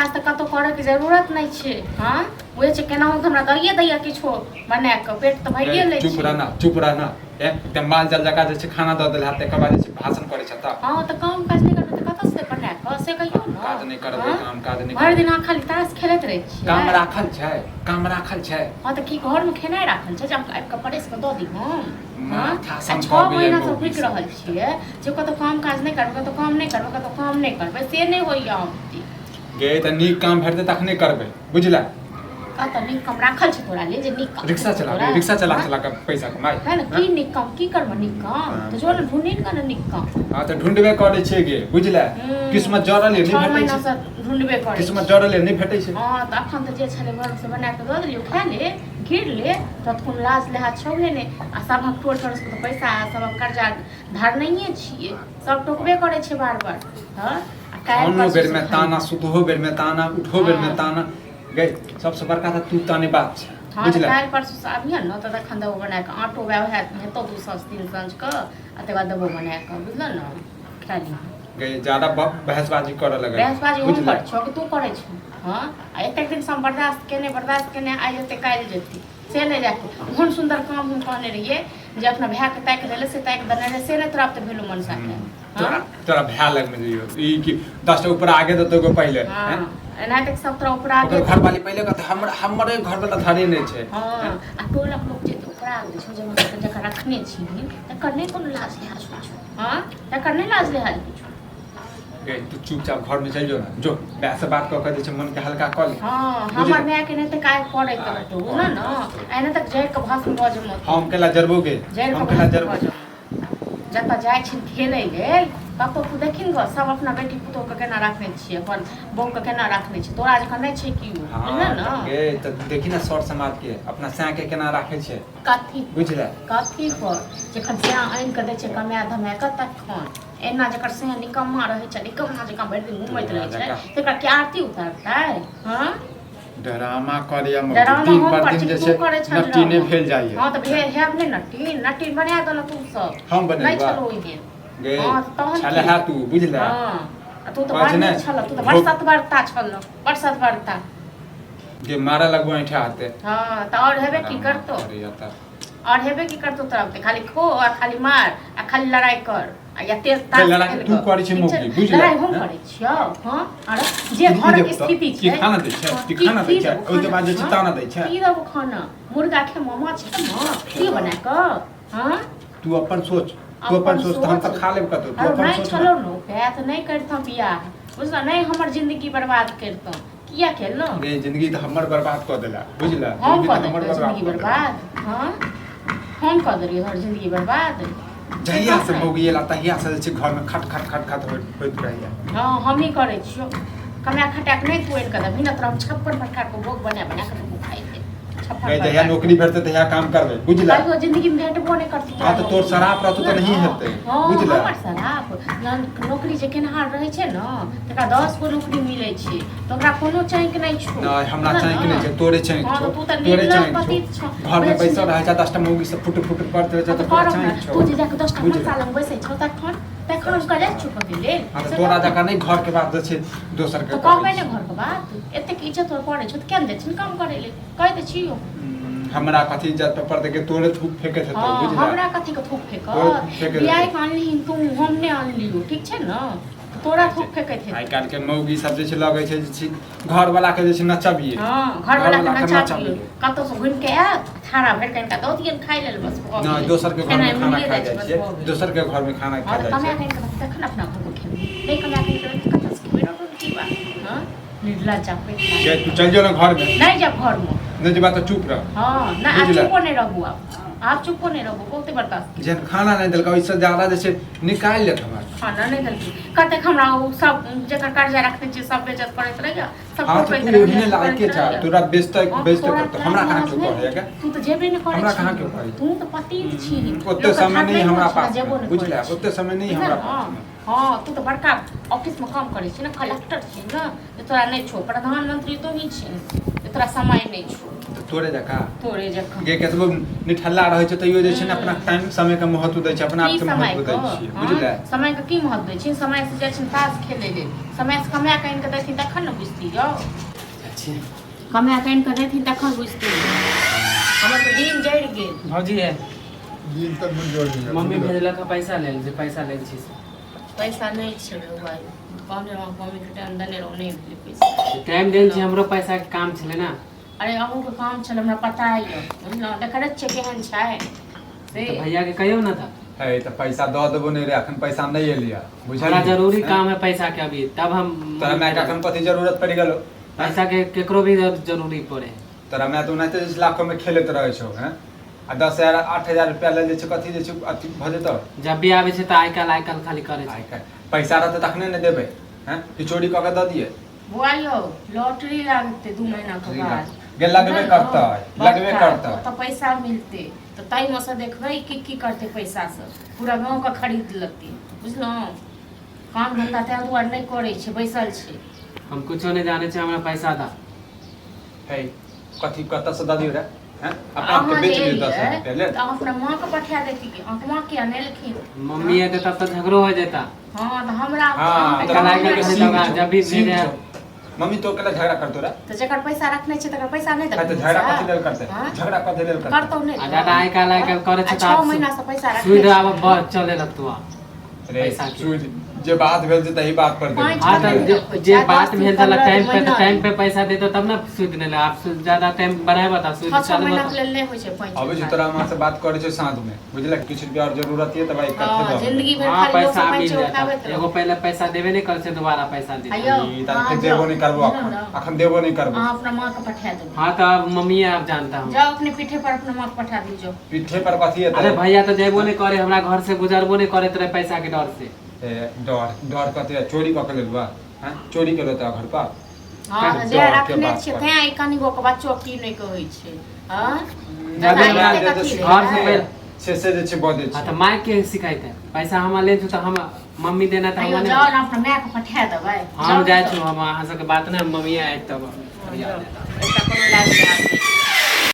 काज त कतो करे के जरूरत नहीं छे। हां ओए छे केना हो हमरा दइए दैया किछो बना के पेट त भरिए ले चुप रहना ते माल जल जका जे खाना द देल हाते के बाद जे भाषण करे छ त हां त काम काज नहीं करबे त कत से बना के से कहियो न काज नहीं करबे काम काज नहीं भर दिन खाली ताश खेलत रहे छी। काम राखल छै हां त की घर में खेनाई राखल छै जे हम आब के परेश के द दी हम। हां था 6 महीना से रुक रहल छिए जे कतो काम काज नहीं करबे कतो काम नहीं करबे कतो काम नहीं करबे से नहीं होइया हम गे त नीक काम भेटते तखने करबे बुझला। का त नीक काम राखल छै तोरा ले जे नीक काम रिक्शा चला के पैसा कमाई है ना की नीक काम की करबो नीक काम तो जो ढूंढी न नीक काम। हां त ढूंढबे करे छै गे बुझला किस्मत जरल नहीं भेटै छै 6 महीना से ढूंढबे करे किस्मत जरल नहीं भेटै छै। हां त अखन त जे छले घर से बना के द दिलियो खा ले गिर ले ततखुन लाज ले हाथ छोड़े ने आ सबक टोल टोल से पैसा सबक कर्जा धार नहीं छिए सब टोकबे करे छै बार-बार। हां खानो बेर में ताना सुतहो बेर में ताना उठो बेर में ताना गई सबसे बड़का त तू ताने बात छै बुझला। काल परसों से आबिया न त तखन देबो बना के आटो व्यव है तो 203 सांझ के आ ते बाद देबो बना के बुझल न खाली गई ज्यादा बहसबाजी करे लगे बहसबाजी हम कर छ कि तू करे छ। हां आ एक दिन से बर्दाश्त केने आ जते काल जेती से नहीं जाके बहुत सुंदर काम हम कहने रहिए जे अपना भैया के ताक देले से ताक देने रहे से नहीं तोरा त भेलु मन साथे। हां तोरा भैया लग में जइयो ई कि 10 ऊपर आगे दतो को पहले हैं एना तक सब तोरा ऊपर आगे घर वाली पहले कहते हमरे घर वाला धरे नहीं छै। हां आ टोला लोग जे ऊपर आगे छ जे मतलब जका रखने छी त करने कोन लाज ले हाल छ। हां त करने लाज ले हाल छ गई तू चुपचाप घर में चल जो ना जो वैसे बात क के मन के हल्का कर ले। हां हमर नया के नहीं त काय पड़े त ना ना एना तक जाय के भाषण बजे मत हम केला जरबोगे हम केला जरबो जता जाय छी खेले लेल कतो तू देखिन ग सब अपना बेटी पुतो के केना राखने छी अपन बहू के केना राखने छी तोरा जखन नहीं छै की बुझल न गे त देखि ना सर समाज के अपना सा के केना राखे छै कथी बुझला कथी पर जखन से आइन के दे छै कमाय धमाय क तखन एना जकर से निकम्मा रहे छै निकम्मा जका भरि दिन घुमैत रहे छै तेकरा के आरती उतारतै। हां ड्रामा करिया म दिन पर दिन जैसे नटी ने फैल जाइए। हां त भेल है अपने नटी बना दल तू सब हम बने नहीं चलो इहे गे चले है तू बुझला। हां तू तो बात नहीं छल तू तो बरसात बरता छल बरसात बरता गे मारा लगबो ऐठा आते। हां त और हेबे की करतो और हेबे की करतो तोरा खाली खो और खाली मार आ खाली लड़ाई कर आ या तेज तास लड़ाई तू करै छै मौकी बुझला लड़ाई हम करै छियो। हां अरे जे घर के स्थिति छै की खाना दै छै ओइ के बाद जे छै ताना दै छै की दबो खाना मुर्गा खे माछ खे की बना क। हां तू अपन सोच त हम त खा लेब कतो तू अपन सोच चलो न पैत नहीं करथम बियाह बुझला नहीं हमर जिंदगी बर्बाद करतम किया केलो गे जिंदगी त हमर बर्बाद क देला बुझला हम क हमर जिंदगी बर्बाद। हां हम क देलिए हर जिंदगी बर्बाद जहिया से हो गेला तहिया से जे घर में खट खट खट खट होइत रहैया। हां हम ही करै छियो कमाय खटाक नहीं कोइन कर दबी न तोरा 56 प्रकार के भोग बना के खाइ दे गे जहिया नौकरी भेटते तहिया काम करबे बुझला। तो जिंदगी में भेटबो नहीं करती हां तो तोर शराब रहतो त नहीं हेतै बुझला। हमर शराब नौकरी जे केनहार रहै छै न तकरा 10 गो नौकरी मिलै छै त ओकरा कोनो चाहि के नहीं छो नहीं हमरा चाहि के नहीं छै तोरे चाहि छो तू त तोरे निर्लज छो घर में पैसा रहै छै 10 टा मौगी से फुट फुट पड़ते रहै छै त तोरा चाहि छो तू जे जाके 10 टा मसाला में बैसै छौ तखन उसका जा छुप दिले हां तोरा जका नहीं घर के बात जे छै दोसर के तो कहबै ने घर के बात एते के इज्जत तोर पड़े छ त केन दे छिन काम करे ले कह दे छियो हमरा कथी इज्जत पे पड़ दे के तोरे थूक फेके छै हां बुझला। हमरा कथी के थूक फेक बियाह के आनली तू हमने आन लियो ठीक छै न तोरा थूक फेकै थे आइ काल के मौगी सब जे छै लगे छै जे घर वाला के जे छै नचबिए। हां घर वाला के नचबिए कतो से घुम के आ थारा भर के दो दिन खाइ लेल बस नहीं दोसर के घर में खाना खा जाय छै दोसर के घर में खाना खा जाय छै। कमाय के तखन अपना घर में खेबे नहीं कमाय के कत से खेबे न की बा। हां निर्लज पे गे तू चल जो ना घर में नहीं जा घर में नहीं जबा तो चुप रह। हां ना आप चुप नहीं रहू आप चुप नहीं रहू बहुते बर्दाश्त जन खाना नहीं देलका ओइसे ज्यादा जैसे निकाल लेत हमर खाना नहीं देलकी कते हमरा सब जेकर कर्जा रखते छी सब बेइज्जत करत रह गया सब हां तो तू ओहने लायके था तोरा बेइज्जत करत हमरा कहां क्यों कहेगा तू तो जेबे नहीं करे हमरा कहां क्यों कहे तू तो पति छी ओते समय नहीं हमरा पास बुझला ओते समय नहीं हमरा पास। हां तू तो बड़का ऑफिस में काम करे छी ना कलेक्टर छी ना तोरा नहीं छो प्रधानमंत्री तो ही छी तोरा समय नहीं छो तो तोरे जका तोरे जखन गे केतबो निठल्ला रहै छै तैयो जे छै ने अपना टाइम समय के महत्व दै छै, अपना आप की के समय महत्व दै को छै, बुझले? समय के की महत्व दै छै? समय से जाइ छै ताश खेले ले, समय से कमाय के आनि के देथिन तखन न बुझती यौ। अच्छे कमाय के आनि के देथिन तखन बुझती। हमर तो दिन जरि गेल। भौजी है दिन तक मन जोड़ दिया मम्मी भेजलक है पैसा ले जे पैसा ले छी से पैसा नहीं छै रे भाई, कहने रहो मम्मी के टाइम देने रहो नहीं भेल पैसा। टाइम देन छी, हमरो पैसा के काम छले ना। अरे अहूँ के काम छल हमरा पता है, बुझलौं? देखै छै केहन छै से। तो भैया के कहियो ना था है त पैसा द देबो नै रे, अखन पैसा नै एलिया, बुझल? बड़ा जरूरी काम है पैसा के अभी, तब हम तोरा माय के अखन कथि जरूरत पड़ि गेलो? पैसा के केकरो भी जरूरी पड़े। तोरा माय तो ओनाहिते 10 लाख में खेलैत रहै छौ, हैं? आ 10,000 8,000 रुपया ले लै छै, कथि दै छै अथि भ जेतौ? जब भी आवे छै त आइ काल खाली करे आइ छै। काल्हि पैसा रहतै तखने ने देबै, हैं? कि चोरी कऽ के दऽ दियै? बुआ यौ लॉटरी लागते 2 महीना के बाद, गे लगबे करतै, लगबे करतै। तो पैसा मिलते तो ताई में से देखबै की करते पैसा से, पूरा गांव का खरीद लेते, बुझलौं? काम धंधा ते दुआर नहीं करे छै, बैसल छै। हम कुछो नहीं जाने छै, हमरा पैसा दा। है कथि कतऽ से दऽ दियौ रे? हैं? अपना के बेच दियौ 10,000 रुपया ले। तो अपना माँ के पठा देती कि माँ किया नहीं लिखी? मम्मी है तब तो झगड़ो हो जाता। हाँ तो हमरा हाँ, तो कल के सीख दवा छौ, जब भी सीख भेजे छौ। मम्मी तो केला झगड़ा करतो रे? तो जकर पैसा रखने छै तकर पैसा नहीं है देबै? तो झगड़ा कथि लेल करतै? हाँ? झगड़ा कथि लेल करतै? करतौ नहीं आ ज्यादा आइ काल करे छै 6 महीना से पैसा रखने सुविधा छै। अब बहुत चले लगतो। रे पैसा के। सूझ जे बात भेल छै तही बात पर दे। पाँच हाँ तो जे बात भेल छला टाइम पे महीना टाइम पे पैसा देतो तब ना सूद ने आप ज्यादा टाइम बढ़ाए बता सूद 6 चालू महीना बता। के लेल नहीं होय छै पाँच। अबे जो तोरा मां से बात करे छै साँझ में, बुझले? किछ रुपया और जरूरत है त भाई हाँ, इकट्ठे दो। जिंदगी भर हाँ खाली लोग पैसा से मिल पैसे जाता, उठाबैत एगो रहो। पहले पैसा देवे नहीं कर से दोबारा पैसा दे। आइयो। ई त फिर देबो नहीं करबो अखन, अखन देबो नहीं करबो। हाँ अपना माँ के पठा दो। हाँ तो अब मम्मी आप जानता हूँ। जाओ अपने पीठे पर अपना माँ के पठा दीजिए। पीठे पर कथि है? अरे भैया तो जेबो नहीं करे, हमरा घर से गुजरबो नहीं करे तेरे पैसा के डर से। डर कथि है? चोरी कऽ के लेलुआ? हैं? चोरी केलो त घर पर? हाँ डर जे के रखने बात छै पर। तें कनी गो के बच्चो की नहीं कहै छै। हां ज्यादा दादा ज्यादा ये कथी घर से रे? पहले से जे छै बदे हाँ छै। तो माय के शिकायत है, पैसा हम ले तो हम मम्मी देना तो आइयो हम जाओ ना अपना माँ के पठा देबै। हम जाए छी, हम अहाँ सबके बात ना मम्मी आए तब ऐसा कोनो लाज नहीं।